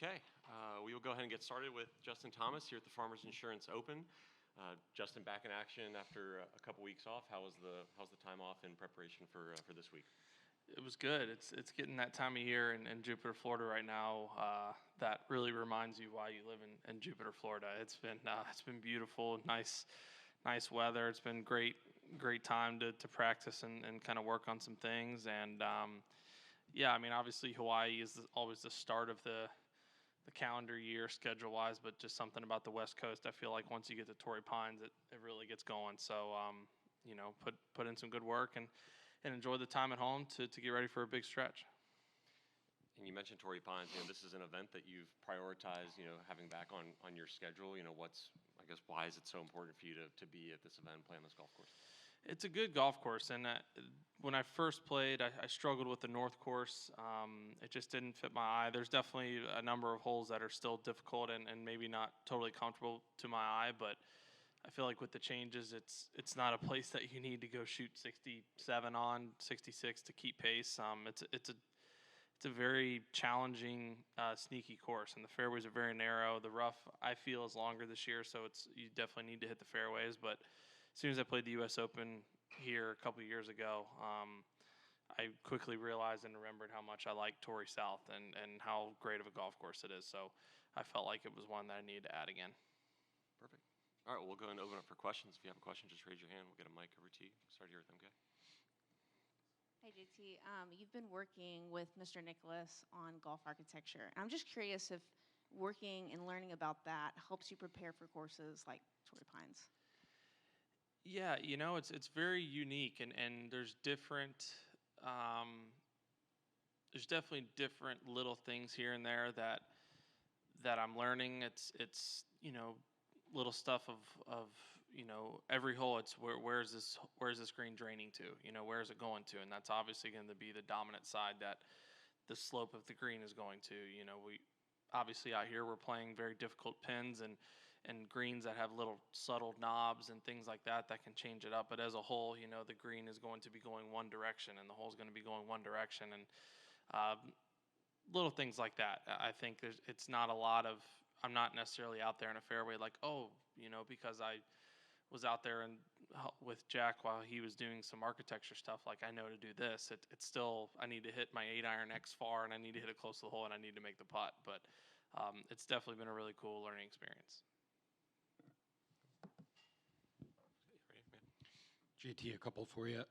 Okay, we will go ahead and get started with Justin Thomas here at the Farmers Insurance Open. Justin, back in action after a couple weeks off. How's the time off in preparation for this week? It was good. It's getting that time of year in Jupiter, Florida right now. That really reminds you why you live in Jupiter, Florida. It's been beautiful, nice weather. It's been great time to practice and kind of work on some things. And yeah, I mean, obviously Hawaii is always the start of the calendar year schedule wise, but just something about the West Coast. I feel like once you get to Torrey Pines, it really gets going. So put in some good work and enjoy the time at home to get ready for a big stretch. And you mentioned Torrey Pines. This is an event that you've prioritized. Having back on your schedule. Why is it so important for you to be at this event and play on this golf course? It's a good golf course, and when I first played, I struggled with the North course. It just didn't fit my eye. There's definitely a number of holes that are still difficult and maybe not totally comfortable to my eye, but I feel like with the changes, it's not a place that you need to go shoot 67 on, 66 to keep pace. It's a very challenging, sneaky course, and the fairways are very narrow. The rough, I feel, is longer this year, so you definitely need to hit the fairways, but as soon as I played the U.S. Open here a couple of years ago, I quickly realized and remembered how much I like Torrey South and how great of a golf course it is. So I felt like it was one that I needed to add again. Perfect. All right, well, we'll go ahead and open up for questions. If you have a question, just raise your hand. We'll get a mic over to you. Start here with them, okay? Hi, JT. You've been working with Mr. Nicholas on golf architecture. I'm just curious if working and learning about that helps you prepare for courses like Torrey Pines. Yeah, it's very unique, and there's definitely different little things here and there that I'm learning. It's little stuff of every hole. It's where's this green draining to? Where is it going to? And that's obviously going to be the dominant side that the slope of the green is going to. We obviously out here we're playing very difficult pins and greens that have little subtle knobs and things like that can change it up. But as a whole, the green is going to be going one direction and the hole is going to be going one direction. And little things like that. I think it's not a lot of, I'm not necessarily out there in a fairway like, because I was out there and with Jack while he was doing some architecture stuff, like I know to do this. It's still, I need to hit my 8-iron X far and I need to hit it close to the hole and I need to make the putt. But it's definitely been a really cool learning experience. JT, a couple for you.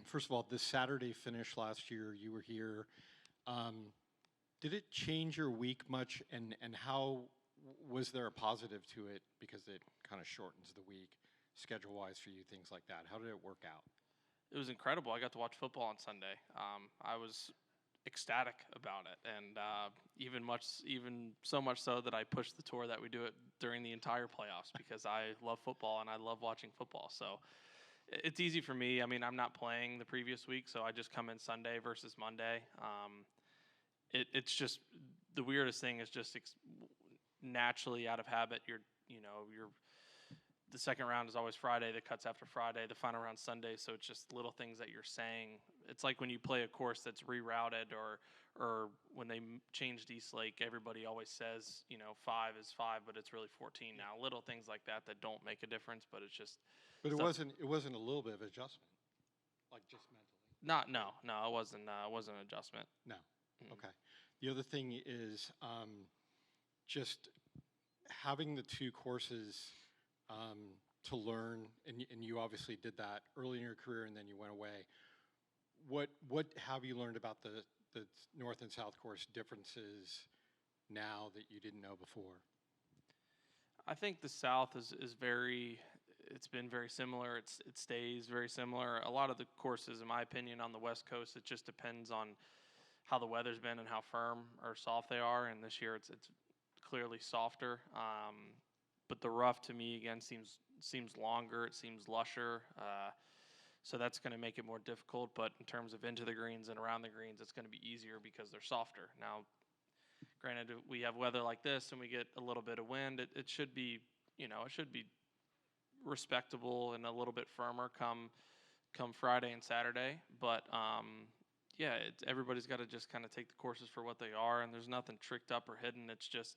First of all, this Saturday finish last year, you were here. Did it change your week much, and how was there a positive to it because it kind of shortens the week schedule-wise for you, things like that? How did it work out? It was incredible. I got to watch football on Sunday. I was ecstatic about it, and even so much so that I pushed the tour that we do it during the entire playoffs because I love football and I love watching football. So it's easy for me. I mean, I'm not playing the previous week, so I just come in Sunday versus Monday. It's just the weirdest thing is just naturally out of habit. The second round is always Friday. The cuts after Friday. The final round Sunday. So it's just little things that you're saying. It's like when you play a course that's rerouted, or when they changed East Lake, everybody always says 5 is 5, but it's really 14 now. Little things like that don't make a difference, but it's just. But it wasn't a little bit of adjustment, like just mentally. No, it wasn't. It wasn't an adjustment. No. Okay. The other thing is just having the two courses to learn, and you obviously did that early in your career, and then you went away. What have you learned about the North and South course differences now that you didn't know before? I think the South is it's been very similar. It stays very similar. A lot of the courses, in my opinion, on the West Coast, it just depends on how the weather's been and how firm or soft they are. And this year it's clearly softer. But the rough to me again seems longer. It seems lusher. So that's going to make it more difficult. But in terms of into the greens and around the greens, it's going to be easier because they're softer. Now, granted, we have weather like this and we get a little bit of wind. It should be, it should be respectable and a little bit firmer come Friday and Saturday. But yeah, everybody's got to just kind of take the courses for what they are, and there's nothing tricked up or hidden. It's just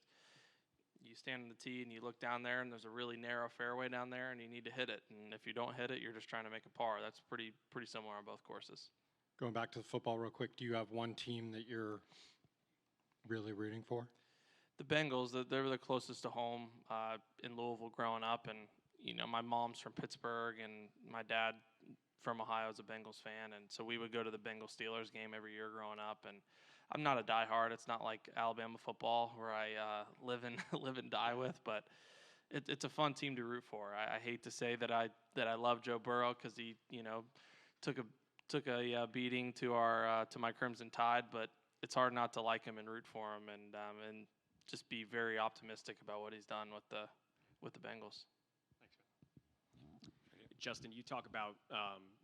you stand on the tee and you look down there, and there's a really narrow fairway down there, and you need to hit it. And if you don't hit it, you're just trying to make a par. That's pretty similar on both courses. Going back to the football real quick, do you have one team that you're really rooting for? The Bengals, they were the closest to home in Louisville growing up, and my mom's from Pittsburgh, and my dad from Ohio is a Bengals fan, and so we would go to the Bengals Steelers game every year growing up. And I'm not a diehard. It's not like Alabama football where I live and die with, but it's a fun team to root for. I hate to say that I love Joe Burrow because he took a beating to my Crimson Tide, but it's hard not to like him and root for him, and just be very optimistic about what he's done with the Bengals. Justin, you talk about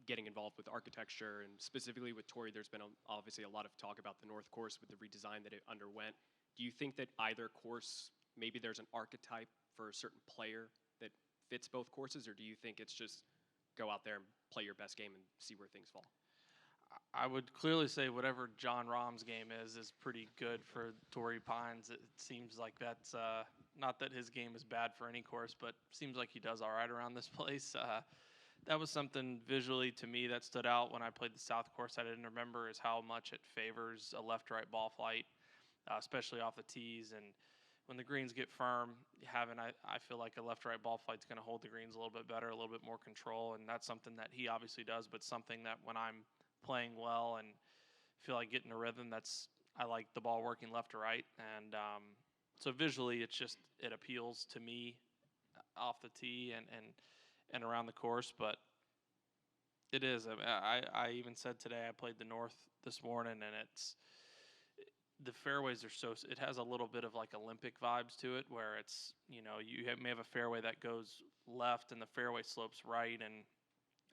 getting involved with architecture, and specifically with Torrey, there's been obviously a lot of talk about the North Course with the redesign that it underwent. Do you think that either course, maybe there's an archetype for a certain player that fits both courses, or do you think it's just go out there and play your best game and see where things fall? I would clearly say whatever John Rahm's game is pretty good for Torrey Pines. It seems like that's not that his game is bad for any course, but seems like he does all right around this place. That was something visually to me that stood out when I played the South Course. I didn't remember is how much it favors a left-right ball flight, especially off the tees. And when the greens get firm, I feel like a left-right ball flight's going to hold the greens a little bit better, a little bit more control, and that's something that he obviously does, but something that when I'm playing well and feel like getting a rhythm, I like the ball working left to right. And so visually, it appeals to me off the tee and around the course, but it is. I even said today I played the North this morning, and the fairways are it has a little bit of like Olympic vibes to it, where it's, you may have a fairway that goes left and the fairway slopes right, and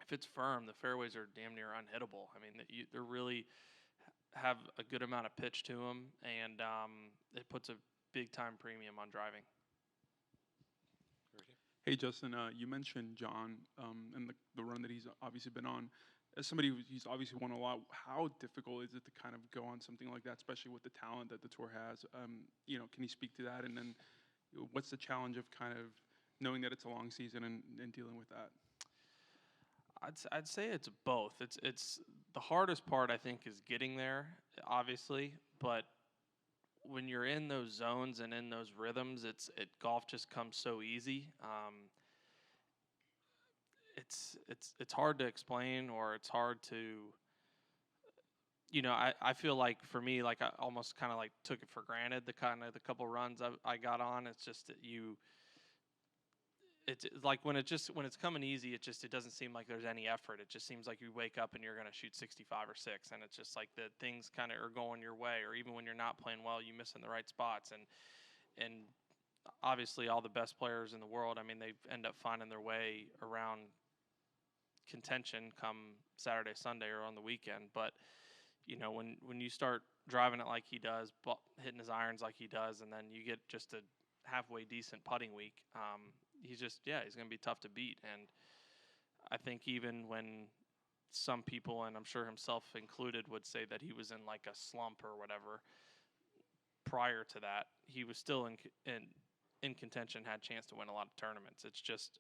if it's firm, the fairways are damn near unhittable. I mean, they really have a good amount of pitch to them, and it puts a big-time premium on driving. Hey, Justin, you mentioned John and the run that he's obviously been on. As somebody who's obviously won a lot, how difficult is it to kind of go on something like that, especially with the talent that the tour has? Can you speak to that? And then what's the challenge of kind of knowing that it's a long season and dealing with that? I'd say it's both. It's the hardest part, I think, is getting there, obviously, but when you're in those zones and in those rhythms, golf just comes so easy. It's hard to explain, or it's hard to, I feel like for me, like I almost kind of like took it for granted, the couple runs I got on. It's just that it's like when it's coming easy, it doesn't seem like there's any effort. It just seems like you wake up and you're going to shoot 65 or 6, and it's just like the things kind of are going your way, or even when you're not playing well, you miss in the right spots. And obviously all the best players in the world, I mean, they end up finding their way around contention come Saturday, Sunday, or on the weekend. But when you start driving it like he does, hitting his irons like he does, and then you get just a halfway decent putting week, he's going to be tough to beat. And I think even when some people, and I'm sure himself included, would say that he was in like a slump or whatever, prior to that, he was still in contention, had a chance to win a lot of tournaments. It's just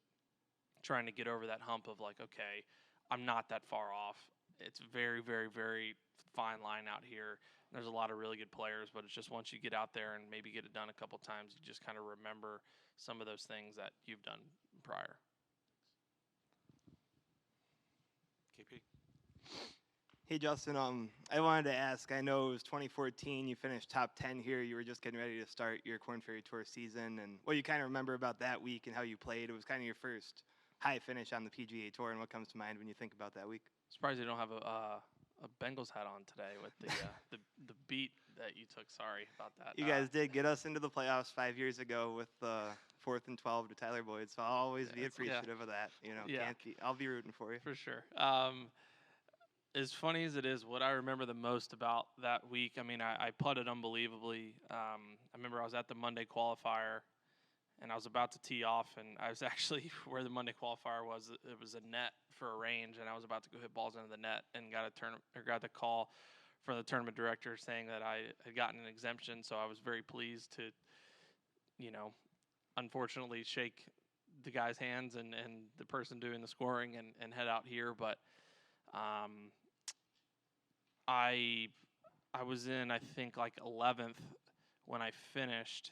trying to get over that hump of like, okay, I'm not that far off. It's very, very, very fine line out here. There's a lot of really good players, but it's just once you get out there and maybe get it done a couple times, you just kind of remember some of those things that you've done prior. KP. Hey, Justin, I wanted to ask, I know it was 2014, you finished top 10 here, you were just getting ready to start your Korn Ferry Tour season, and what you kind of remember about that week and how you played. It was kind of your first high finish on the PGA Tour, and what comes to mind when you think about that week? Surprised you don't have a Bengals hat on today with the beat that you took. Sorry about that. You guys did get us into the playoffs 5 years ago with 4th and 12 to Tyler Boyd, so I'll always be appreciative of that. I'll be rooting for you. For sure. As funny as it is, what I remember the most about that week, I mean, I putted unbelievably. I remember I was at the Monday qualifier, and I was about to tee off, and I was actually where the Monday qualifier was. It was a net for a range, and I was about to go hit balls into the net, and got the call from the tournament director saying that I had gotten an exemption. So I was very pleased to, unfortunately shake the guy's hands and the person doing the scoring and head out here. But I was in, I think, like 11th when I finished,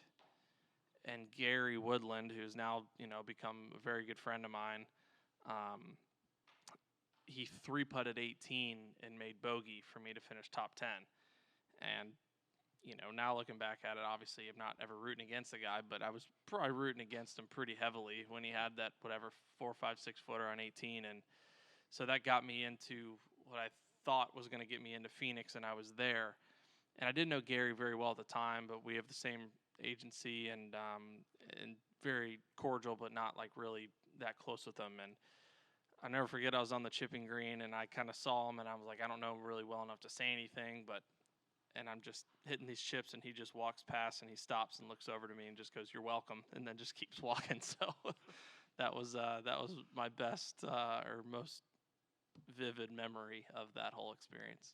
and Gary Woodland, who's now, become a very good friend of mine, he 3-putted 18 and made bogey for me to finish top 10. And, now looking back at it, obviously I'm not ever rooting against the guy, but I was probably rooting against him pretty heavily when he had that, 4, 5, 6 footer on 18. And so that got me into what I thought was going to get me into Phoenix, and I was there. And I didn't know Gary very well at the time, but we have the same agency and very cordial, but not like really that close with him. And I never forget, I was on the chipping green and I kind of saw him and I was like, I don't know him really well enough to say anything, and I'm just hitting these chips and he just walks past and he stops and looks over to me and just goes, "You're welcome," and then just keeps walking. So that was my best or most vivid memory of that whole experience.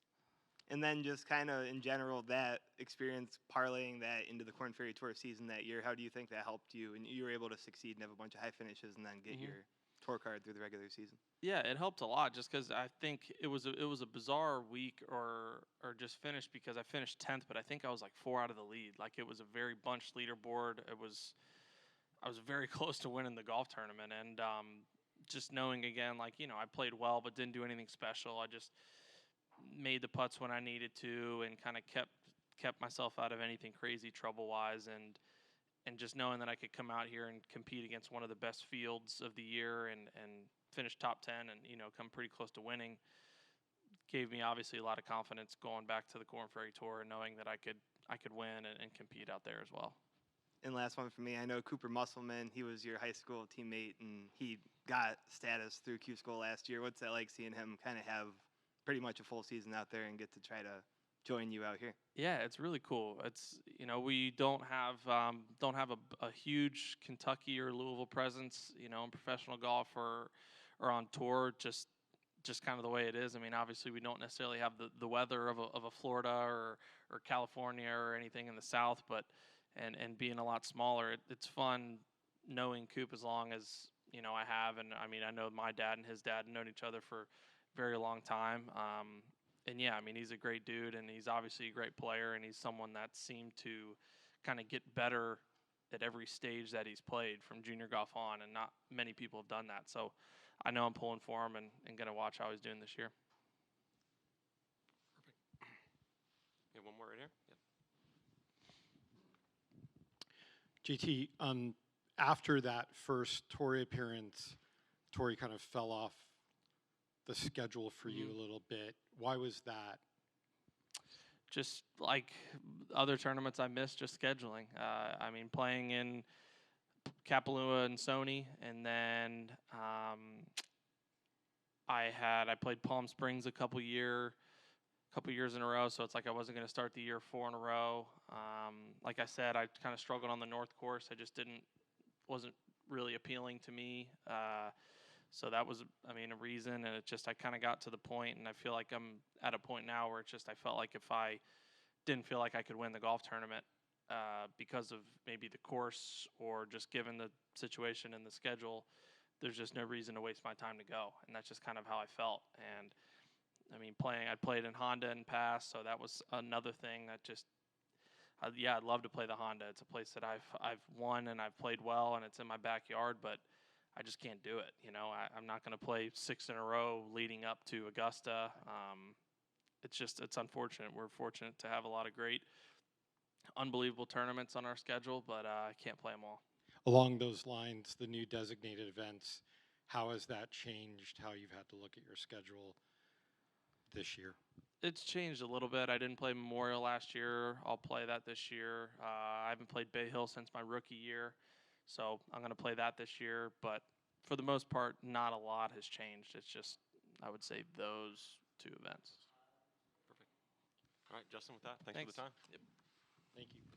And then just kind of in general, that experience, parlaying that into the Corn Ferry Tour season that year, how do you think that helped you? And you were able to succeed and have a bunch of high finishes and then get your tour card through the regular season. Yeah, it helped a lot just because I think it was a bizarre week or just finished because I finished 10th, but I think I was like 4 out of the lead. Like, it was a very bunched leaderboard. I was very close to winning the golf tournament, and just knowing again, like, I played well but didn't do anything special. I just made the putts when I needed to and kind of kept myself out of anything crazy trouble-wise, and just knowing that I could come out here and compete against one of the best fields of the year and finish top 10 and, come pretty close to winning gave me obviously a lot of confidence going back to the Corn Ferry Tour and knowing that I could win and compete out there as well. And last one for me, I know Cooper Musselman, he was your high school teammate and he got status through Q School last year. What's that like seeing him kind of have pretty much a full season out there and get to try to join you out here? Yeah, it's really cool. It's, we don't have a huge Kentucky or Louisville presence, in professional golf or on tour, just kind of the way it is. I mean, obviously we don't necessarily have the weather of a Florida or California or anything in the South, but and being a lot smaller, it's fun knowing Coop as long as, I have. And I mean, I know my dad and his dad have known each other for a very long time. And yeah, I mean, he's a great dude, and he's obviously a great player, and he's someone that seemed to kind of get better at every stage that he's played from junior golf on, and not many people have done that. So I know I'm pulling for him and going to watch how he's doing this year. Perfect. Yeah, one more right here. Yep. JT, after that first Tory appearance, Tory kind of fell off the schedule for you a little bit. Why was that? Just like other tournaments I missed, just scheduling. I mean, playing in Kapalua and Sony, and then I played Palm Springs a couple years in a row, so it's like I wasn't going to start the year 4 in a row. Like I said, I kind of struggled on the North Course. I just wasn't really appealing to me. So that was, a reason, and I kind of got to the point, and I feel like I'm at a point now where I felt like if I didn't feel like I could win the golf tournament because of maybe the course or just given the situation and the schedule, there's just no reason to waste my time to go, and that's just kind of how I felt. And I played in Honda in past, so that was another thing that I'd love to play the Honda. It's a place that I've won and I've played well, and it's in my backyard, but I just can't do it. I'm not going to play 6 in a row leading up to Augusta. It's unfortunate. We're fortunate to have a lot of great, unbelievable tournaments on our schedule, but I can't play them all. Along those lines, the new designated events, how has that changed how you've had to look at your schedule this year? It's changed a little bit. I didn't play Memorial last year. I'll play that this year. I haven't played Bay Hill since my rookie year, so I'm going to play that this year. But for the most part, not a lot has changed. It's just, I would say, those 2 events. Perfect. All right, Justin, with that, thanks for the time. Yep. Thank you.